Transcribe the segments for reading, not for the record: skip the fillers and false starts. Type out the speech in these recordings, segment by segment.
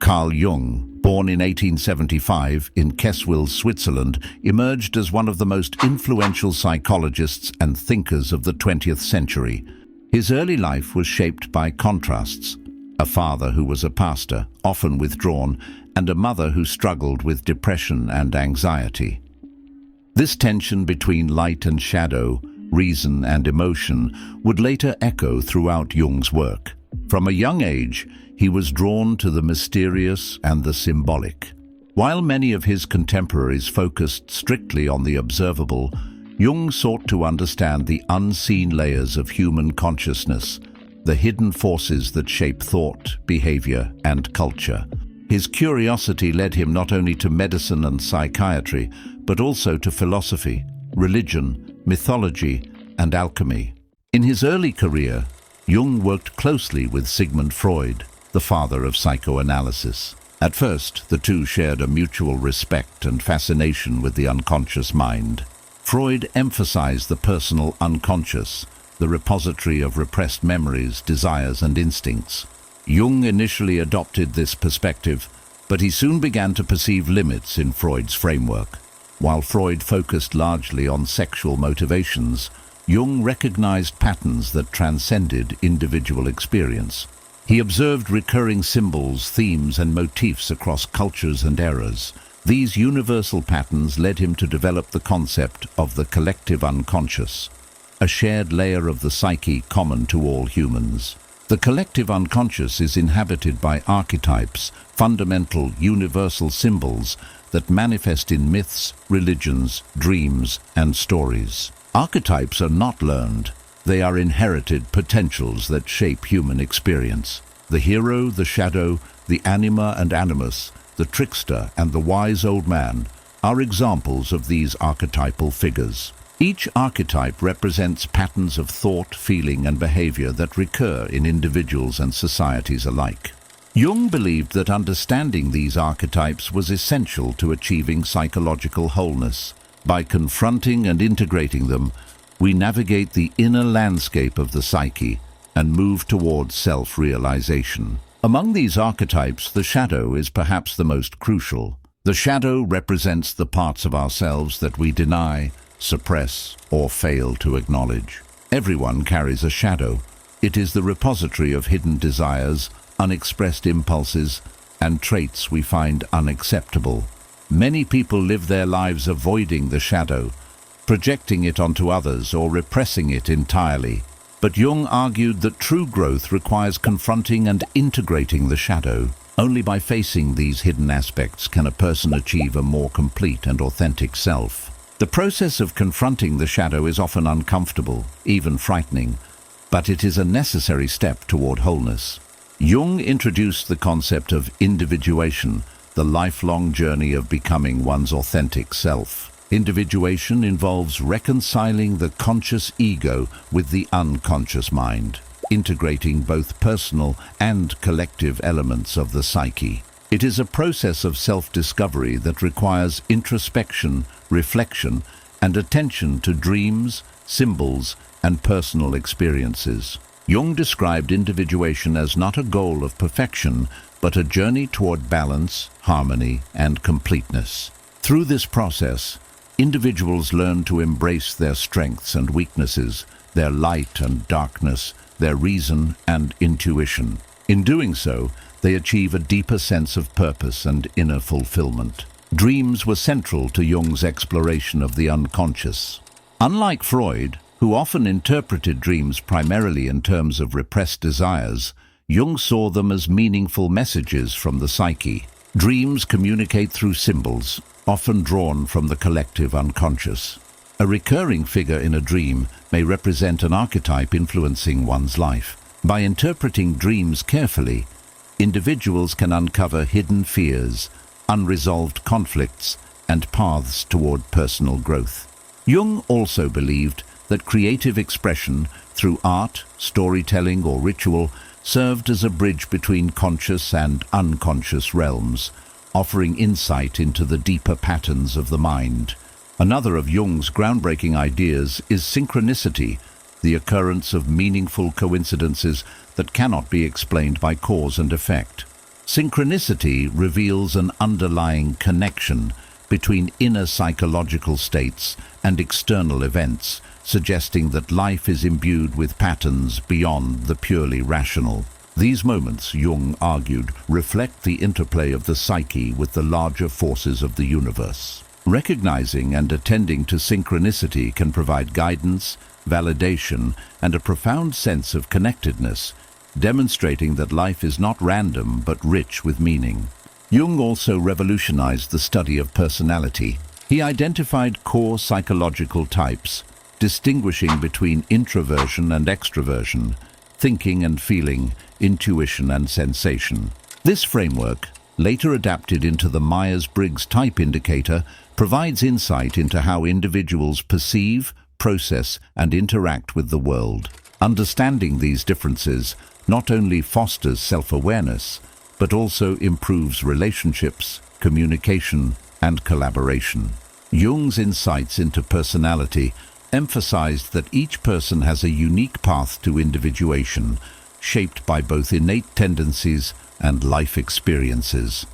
Carl Jung, born in 1875 in Kesswil, Switzerland, emerged as one of the most influential psychologists and thinkers of the 20th century. His early life was shaped by contrasts: a father who was a pastor, often withdrawn, and a mother who struggled with depression and anxiety. This tension between light and shadow, reason and emotion, would later echo throughout Jung's work. From a young age, he was drawn to the mysterious and the symbolic. While many of his contemporaries focused strictly on the observable, Jung sought to understand the unseen layers of human consciousness, the hidden forces that shape thought, behavior, and culture. His curiosity led him not only to medicine and psychiatry, but also to philosophy, religion, mythology, and alchemy. In his early career, Jung worked closely with Sigmund Freud, the father of psychoanalysis. At first, the two shared a mutual respect and fascination with the unconscious mind. Freud emphasized the personal unconscious, the repository of repressed memories, desires, and instincts. Jung initially adopted this perspective, but he soon began to perceive limits in Freud's framework. While Freud focused largely on sexual motivations, Jung recognized patterns that transcended individual experience. He observed recurring symbols, themes, and motifs across cultures and eras. These universal patterns led him to develop the concept of the collective unconscious, a shared layer of the psyche common to all humans. The collective unconscious is inhabited by archetypes, fundamental, universal symbols that manifest in myths, religions, dreams, and stories. Archetypes are not learned. They are inherited potentials that shape human experience. The hero, the shadow, the anima and animus, the trickster and the wise old man are examples of these archetypal figures. Each archetype represents patterns of thought, feeling, and behavior that recur in individuals and societies alike. Jung believed that understanding these archetypes was essential to achieving psychological wholeness. By confronting and integrating them, we navigate the inner landscape of the psyche and move towards self-realization. Among these archetypes, the shadow is perhaps the most crucial. The shadow represents the parts of ourselves that we deny, suppress, or fail to acknowledge. Everyone carries a shadow. It is the repository of hidden desires, unexpressed impulses, and traits we find unacceptable. Many people live their lives avoiding the shadow, projecting it onto others or repressing it entirely. But Jung argued that true growth requires confronting and integrating the shadow. Only by facing these hidden aspects can a person achieve a more complete and authentic self. The process of confronting the shadow is often uncomfortable, even frightening, but it is a necessary step toward wholeness. Jung introduced the concept of individuation, the lifelong journey of becoming one's authentic self. Individuation involves reconciling the conscious ego with the unconscious mind, integrating both personal and collective elements of the psyche. It is a process of self-discovery that requires introspection, reflection, and attention to dreams, symbols, and personal experiences. Jung described individuation as not a goal of perfection, but a journey toward balance, harmony, and completeness. Through this process, individuals learn to embrace their strengths and weaknesses, their light and darkness, their reason and intuition. In doing so, they achieve a deeper sense of purpose and inner fulfillment. Dreams were central to Jung's exploration of the unconscious. Unlike Freud, who often interpreted dreams primarily in terms of repressed desires, Jung saw them as meaningful messages from the psyche. Dreams communicate through symbols, often drawn from the collective unconscious. A recurring figure in a dream may represent an archetype influencing one's life. By interpreting dreams carefully, individuals can uncover hidden fears, unresolved conflicts, and paths toward personal growth. Jung also believed that creative expression through art, storytelling, or ritual served as a bridge between conscious and unconscious realms, offering insight into the deeper patterns of the mind. Another of Jung's groundbreaking ideas is synchronicity, the occurrence of meaningful coincidences that cannot be explained by cause and effect. Synchronicity reveals an underlying connection between inner psychological states and external events, suggesting that life is imbued with patterns beyond the purely rational. These moments, Jung argued, reflect the interplay of the psyche with the larger forces of the universe. Recognizing and attending to synchronicity can provide guidance, validation, and a profound sense of connectedness, demonstrating that life is not random but rich with meaning. Jung also revolutionized the study of personality. He identified core psychological types, distinguishing between introversion and extroversion, thinking and feeling, intuition and sensation. This framework, later adapted into the Myers-Briggs Type Indicator, provides insight into how individuals perceive, process, and interact with the world. Understanding these differences not only fosters self-awareness, but also improves relationships, communication, and collaboration. Jung's insights into personality emphasized that each person has a unique path to individuation, shaped by both innate tendencies and life experiences.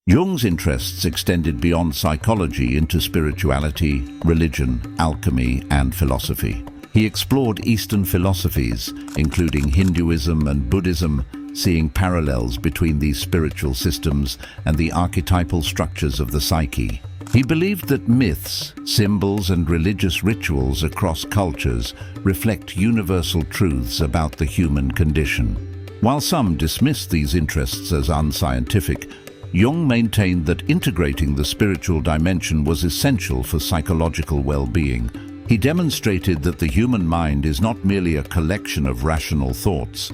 Jung's interests extended beyond psychology into spirituality, religion, alchemy, and philosophy. He explored Eastern philosophies, including Hinduism and Buddhism, seeing parallels between these spiritual systems and the archetypal structures of the psyche. He believed that myths, symbols, and religious rituals across cultures reflect universal truths about the human condition. While some dismissed these interests as unscientific, Jung maintained that integrating the spiritual dimension was essential for psychological well-being. He demonstrated that the human mind is not merely a collection of rational thoughts,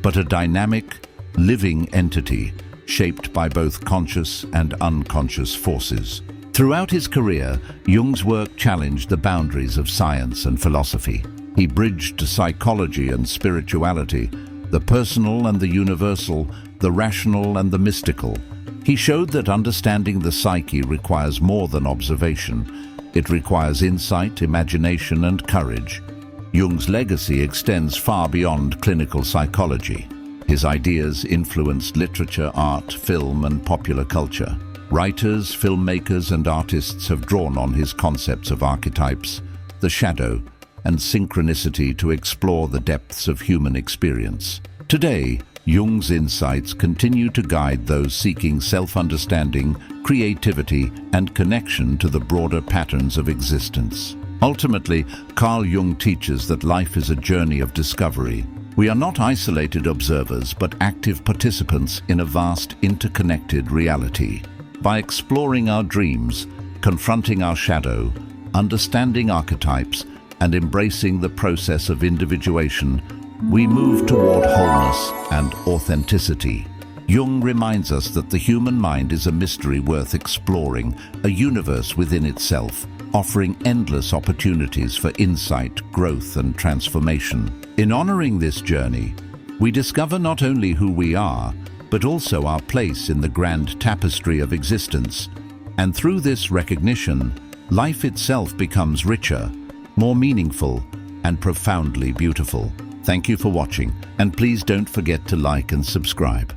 but a dynamic, living entity shaped by both conscious and unconscious forces. Throughout his career, Jung's work challenged the boundaries of science and philosophy. He bridged psychology and spirituality, the personal and the universal, the rational and the mystical. He showed that understanding the psyche requires more than observation. It requires insight, imagination, and courage. Jung's legacy extends far beyond clinical psychology. His ideas influenced literature, art, film, and popular culture. Writers, filmmakers, and artists have drawn on his concepts of archetypes, the shadow, and synchronicity to explore the depths of human experience. Today, Jung's insights continue to guide those seeking self-understanding, creativity, and connection to the broader patterns of existence. Ultimately, Carl Jung teaches that life is a journey of discovery. We are not isolated observers, but active participants in a vast, interconnected reality. By exploring our dreams, confronting our shadow, understanding archetypes, and embracing the process of individuation, we move toward wholeness and authenticity. Jung reminds us that the human mind is a mystery worth exploring, a universe within itself, offering endless opportunities for insight, growth, and transformation. In honoring this journey, we discover not only who we are, but also our place in the grand tapestry of existence. And through this recognition, life itself becomes richer, more meaningful, and profoundly beautiful. Thank you for watching, and please don't forget to like and subscribe.